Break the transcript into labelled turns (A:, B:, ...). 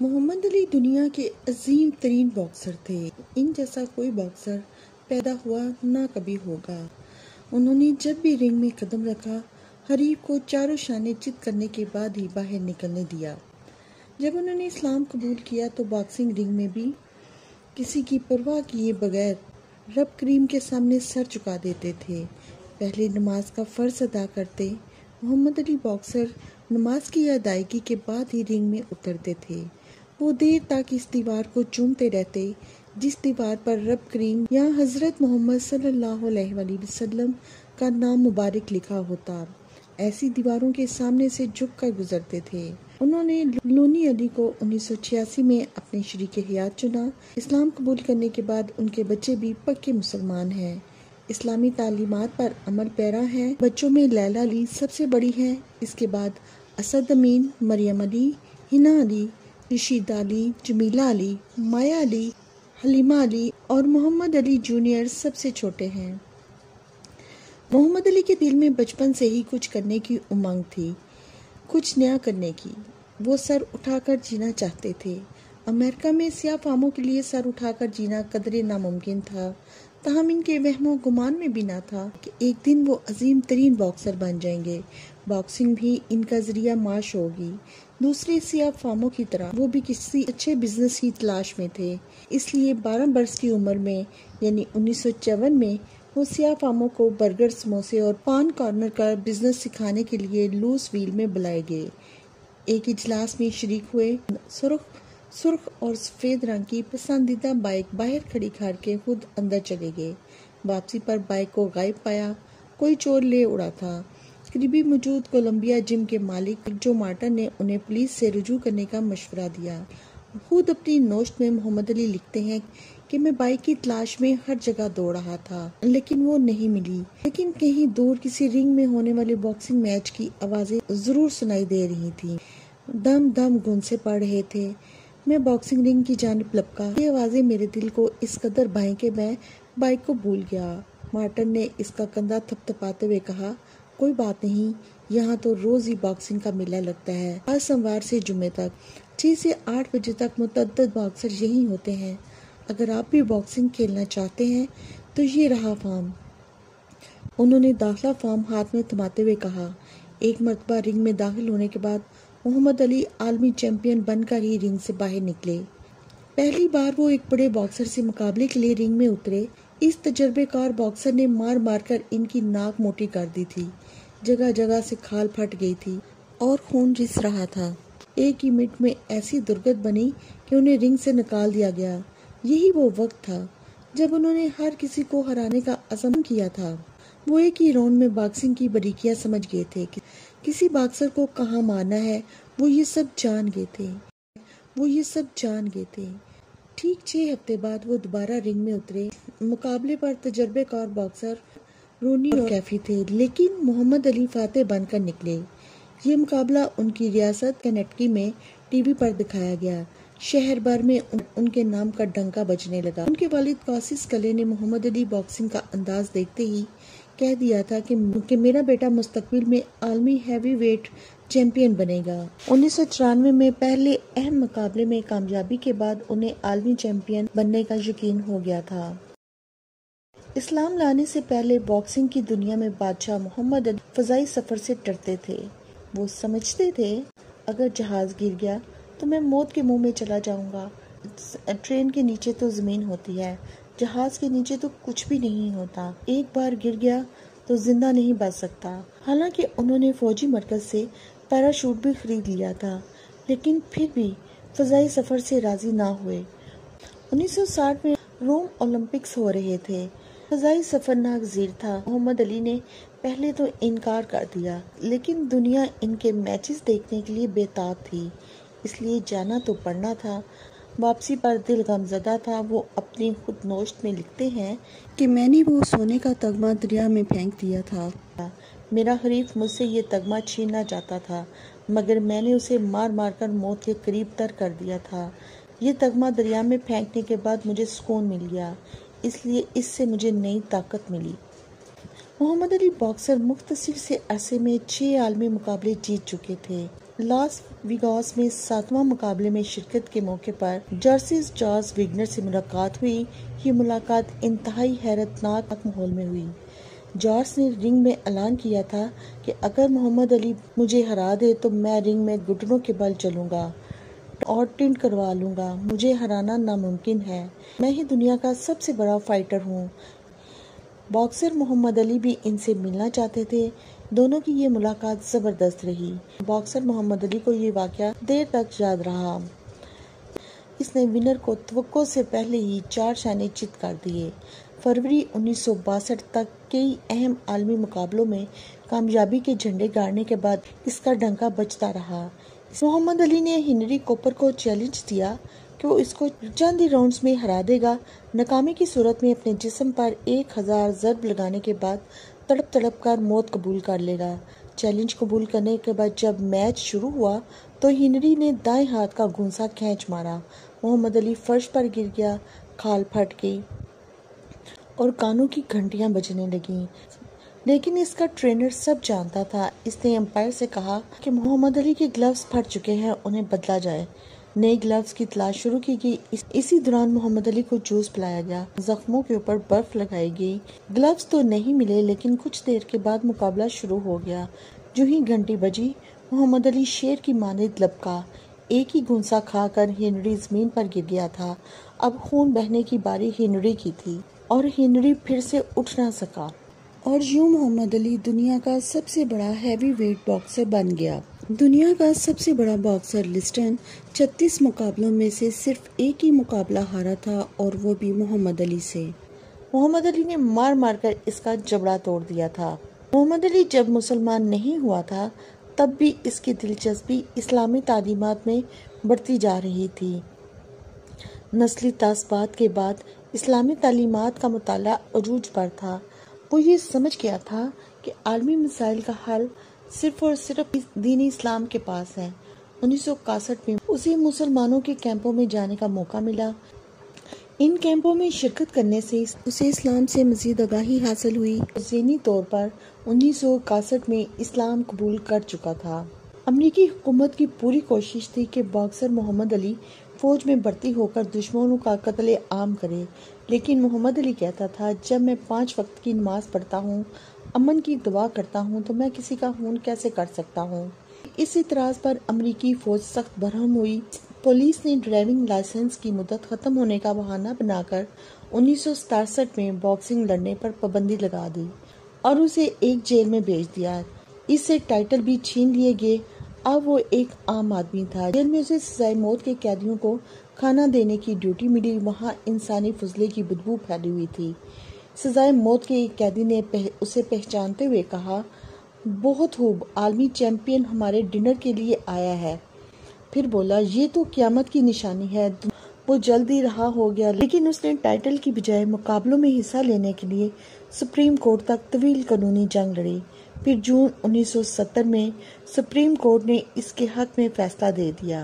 A: محمد علی دنیا کے عظیم ترین باکسر تھے۔ ان جیسا کوئی باکسر پیدا ہوا نہ کبھی ہوگا۔ انہوں نے جب بھی رنگ میں قدم رکھا، حریف کو چاروں شانے چت کرنے کے بعد ہی باہر نکلنے دیا۔ جب انہوں نے اسلام قبول کیا تو باکسنگ رنگ میں بھی کسی کی پرواہ کیے بغیر رب کریم کے سامنے سر چکا دیتے تھے۔ پہلے نماز کا فرض ادا کرتے محمد علی باکسر نماز کی ادائیگی کے بعد ہی رنگ میں اترتے تھے۔ وہ دیر تک اس دیوار کو چومتے رہتے جس دیوار پر رب کریم یا حضرت محمد صلی اللہ علیہ وآلہ وسلم کا نام مبارک لکھا ہوتا۔ ایسی دیواروں کے سامنے سے جھک کر گزرتے تھے۔ انہوں نے لونی علی کو 1986 میں اپنے شریک حیات چنا۔ اسلام قبول کرنے کے بعد ان کے بچے بھی پکے مسلمان ہیں، اسلامی تعلیمات پر عمل پیرا ہیں۔ بچوں میں لیلا علی سب سے بڑی ہیں، اس کے بعد اسد امین، مریم علی، ہنا علی، رشیدہ علی، جمیلہ علی، مایا علی، حلیمہ علی اور محمد علی جونیئر سب سے چھوٹے ہیں۔ محمد علی کے دل میں بچپن سے ہی کچھ کرنے کی امنگ تھی، کچھ نیا کرنے کی۔ وہ سر اٹھا کر جینا چاہتے تھے۔ امریکہ میں سیاہ فاموں کے لیے سر اٹھا کر جینا قدرے ناممکن تھا، تاہم ان کے وہم و گمان میں بھی نہ تھا کہ ایک دن وہ عظیم ترین باکسر بن جائیں گے۔ باکسنگ بھی ان کا ذریعہ معاش ہوگی۔ دوسرے سیاہ فاموں کی طرح وہ بھی کسی اچھے بزنس کی تلاش میں تھے، اس لیے 12 برس کی عمر میں یعنی 1954 میں وہ سیاہ فاموں کو برگر، سموسے اور پان کارنر کا بزنس سکھانے کے لیے لوس ویل میں بلائے گئے۔ ایک اجلاس میں شریک ہوئے۔ سرخ اور سفید رنگ کی پسندیدہ بائیک باہر کھڑی کر کے خود اندر چلے گئے۔ واپسی پر بائیک کو غائب پایا، کوئی چور لے اڑا تھا۔ قریبی موجود کولمبیا جم کے مالک جو مارٹن نے انہیں پولیس سے رجوع کرنے کا مشورہ دیا۔ خود اپنی نوشت میں محمد علی لکھتے ہیں کہ میں بائیک کی تلاش میں ہر جگہ دوڑ رہا تھا لیکن وہ نہیں ملی، لیکن کہیں دور کسی رنگ میں ہونے والے باکسنگ میچ کی آوازیں ضرور سنائی دے رہی تھیں۔ دم دم گھونسے پڑ رہے تھے۔ میں باکسنگ رنگ کی جانب لپکا۔ یہ آوازیں میرے دل کو اس قدر بھائیں کہ میں بائیک کو بھول گیا۔ مارٹن نے اس کا کندھا تھپتھپاتے ہوئے کہا، کوئی بات نہیں، یہاں تو روز ہی باکسنگ کا میلہ لگتا ہے۔ آج سوموار سے جمعے تک 6 سے 8 بجے تک متعدد باکسر یہیں ہوتے ہیں۔ اگر آپ بھی باکسنگ کھیلنا چاہتے ہیں تو یہ رہا فارم۔ انہوں نے داخلہ فارم ہاتھ میں تھماتے ہوئے کہا۔ ایک مرتبہ رنگ میں داخل ہونے کے بعد محمد علی عالمی چیمپئن بن کر ہی رنگ سے باہر نکلے۔ پہلی بار وہ ایک بڑے باکسر سے مقابلے کے لیے رنگ میں اترے۔ اس تجربے کار باکسر نے مار مار کر ان کی ناک موٹی کر دی تھی، جگہ جگہ سے کھال پھٹ گئی تھی اور خون رس رہا تھا۔ ایک ہی منٹ میں ایسی درگت بنی کہ انہیں رنگ سے نکال دیا گیا۔ یہی وہ وقت تھا جب انہوں نے ہر کسی کو ہرانے کا عزم کیا تھا۔ وہ ایک ہی راؤنڈ میں باکسنگ کی باریکیاں سمجھ گئے تھے، کسی باکسر کو کہاں مارنا ہے، وہ یہ سب جان گئے تھے۔ ٹھیک 6 ہفتے بعد وہ دوبارہ رنگ میں اترے۔ مقابلے پر تجربے کار باکسر رونی اور کیفی تھے، لیکن محمد علی فاتح بن کر نکلے۔ یہ مقابلہ ان کی ریاست کنیٹکی میں ٹی وی پر دکھایا گیا۔ شہر بھر میں ان کے نام کا ڈنکا بجنے لگا۔ ان کے والد قاسس کلے نے محمد علی باکسنگ کا انداز دیکھتے ہی کہہ دیا تھا کہ میرا بیٹا مستقبل میں عالمی ہیوی ویٹ چیمپئن بنے گا۔ 1994 میں پہلے اہم مقابلے میں کامیابی کے بعد انہیں عالمی چیمپئن بننے کا یقین ہو گیا تھا۔ اسلام لانے سے پہلے باکسنگ کی دنیا میں بادشاہ محمد علی فضائی سفر سے ڈرتے تھے۔ وہ سمجھتے تھے اگر جہاز گر گیا تو میں موت کے منہ میں چلا جاؤں گا۔ ٹرین کے نیچے تو زمین ہوتی ہے، جہاز کے نیچے تو کچھ بھی نہیں ہوتا۔ ایک بار گر گیا تو زندہ نہیں بچ سکتا۔ حالانکہ انہوں نے فوجی مرکز سے پیراشوٹ بھی خرید لیا تھا، لیکن پھر بھی فضائی سفر سے راضی نہ ہوئے۔ 1960 میں روم اولمپکس ہو رہے تھے۔ فضائی سفر ناگزیر تھا۔ محمد علی نے پہلے تو انکار کر دیا، لیکن دنیا ان کے میچز دیکھنے کے لیے بے تاب تھی، اس لیے جانا تو پڑنا تھا۔ واپسی پر دل غم زدہ تھا۔ وہ اپنی خود نوشت میں لکھتے ہیں کہ میں نے وہ سونے کا تمغہ دریا میں پھینک دیا تھا۔ میرا حریف مجھ سے یہ تمغہ چھیننا چاہتا تھا، مگر میں نے اسے مار مار کر موت کے قریب تر کر دیا تھا۔ یہ تمغہ دریا میں پھینکنے کے بعد مجھے سکون مل گیا، اس لیے اس سے مجھے نئی طاقت ملی۔ محمد علی باکسر مختصر سے عرصے میں 6 عالمی مقابلے جیت چکے تھے۔ لاس ویگاس میں 7واں مقابلے میں شرکت کے موقع پر جارجس ویگنر سے ملاقات ہوئی۔ یہ ملاقات انتہائی حیرت ناک ماحول میں ہوئی۔ جارج نے رنگ میں اعلان کیا تھا کہ اگر محمد علی مجھے ہرا دے تو میں رنگ میں گھٹنوں کے بل چلوں گا اور ٹنٹ کروا لوں گا۔ مجھے ہرانا ناممکن ہے، میں ہی دنیا کا سب سے بڑا فائٹر ہوں۔ باکسر محمد علی بھی ان سے ملنا چاہتے تھے۔ دونوں کی یہ ملاقات زبردست رہی۔ باکسر محمد علی کو یہ واقعہ دیر تک یاد رہا۔ اس نے ونر کو توقع سے پہلے ہی 4 شانے چت کر دیے۔ فروری 1962 تک کئی اہم عالمی مقابلوں میں کامیابی کے جھنڈے گاڑنے کے بعد اس کا ڈنکا بجتا رہا۔ محمد علی نے ہنری کوپر کو چیلنج دیا کہ وہ اس کو چند ہی راؤنڈز میں ہرا دے گا، ناکامی کی صورت میں اپنے جسم پر 1000 ضرب لگانے کے بعد تڑپ تڑپ کر موت قبول کر لے گا۔ چیلنج قبول کرنے کے بعد جب میچ شروع ہوا تو ہنری نے دائیں ہاتھ کا گونسا کھینچ مارا۔ محمد علی فرش پر گر گیا، کھال پھٹ گئی اور کانوں کی گھنٹیاں بجنے لگیں، لیکن اس کا ٹرینر سب جانتا تھا۔ اس نے امپائر سے کہا کہ محمد علی کے گلوز پھٹ چکے ہیں، انہیں بدلا جائے۔ نئے گلوز کی تلاش شروع کی گئی۔ اسی دوران محمد علی کو جوس پلایا گیا، زخموں کے اوپر برف لگائی گئی۔ گلوز تو نہیں ملے، لیکن کچھ دیر کے بعد مقابلہ شروع ہو گیا۔ جو ہی گھنٹی بجی، محمد علی شیر کی مانند لپکا۔ ایک ہی گونسا کھا کر ہنری زمین پر گر گیا تھا۔ اب خون بہنے کی باری ہنری کی تھی اور ہنری پھر سے اٹھ نہ سکا۔ اور یوں محمد علی دنیا کا سب سے بڑا ہیوی ویٹ باکسر بن گیا۔ دنیا کا سب سے بڑا باکسر لسٹن 36 مقابلوں میں سے صرف ایک ہی مقابلہ ہارا تھا اور وہ بھی محمد علی سے۔ محمد علی نے مار مار کر اس کا جبڑا توڑ دیا تھا۔ محمد علی جب مسلمان نہیں ہوا تھا تب بھی اس کی دلچسپی اسلامی تعلیمات میں بڑھتی جا رہی تھی۔ نسلی تعصبات کے بعد اسلامی تعلیمات کا مطالعہ عروج پر تھا۔ وہ یہ سمجھ گیا تھا کہ عالمی مسائل کا حل صرف اور صرف دین اسلام کے پاس ہے۔ 1961 میں اسے مسلمانوں کے کیمپوں میں جانے کا موقع ملا۔ ان کیمپوں میں شرکت کرنے سے اسے اسلام سے مزید آگاہی حاصل ہوئی۔ ذہنی طور پر 1961 میں اسلام قبول کر چکا تھا۔ امریکی حکومت کی پوری کوشش تھی کہ باکسر محمد علی فوج میں بھرتی ہو کر دشمنوں کا قتل عام کرے، لیکن محمد علی کہتا تھا، جب میں 5 وقت کی نماز پڑھتا ہوں، امن کی دعا کرتا ہوں، تو میں کسی کا خون کیسے کر سکتا ہوں؟ اس اعتراض پر امریکی فوج سخت برہم ہوئی۔ پولیس نے ڈرائیونگ لائسنس کی مدت ختم ہونے کا بہانہ بنا کر 1967 میں باکسنگ لڑنے پر پابندی لگا دی اور اسے ایک جیل میں بھیج دیا۔ اس سے ٹائٹل بھی چھین لیے گئے۔ اب وہ ایک عام آدمی تھا۔ جیل میں اسے سزائے موت کے قیدیوں کو کھانا دینے کی ڈیوٹی ملی۔ وہاں انسانی فضلے کی بدبو پھیلی ہوئی تھی۔ سزائے موت کے ایک قیدی نے اسے پہچانتے ہوئے کہا، بہت خوب، عالمی چیمپئن ہمارے ڈنر کے لیے آیا ہے۔ پھر بولا، یہ تو قیامت کی نشانی ہے۔ وہ جلدی رہا ہو گیا، لیکن اس نے ٹائٹل کی بجائے مقابلوں میں حصہ لینے کے لیے سپریم کورٹ تک طویل قانونی جنگ لڑی۔ پھر جون 1970 میں سپریم کورٹ نے اس کے حق میں فیصلہ دے دیا۔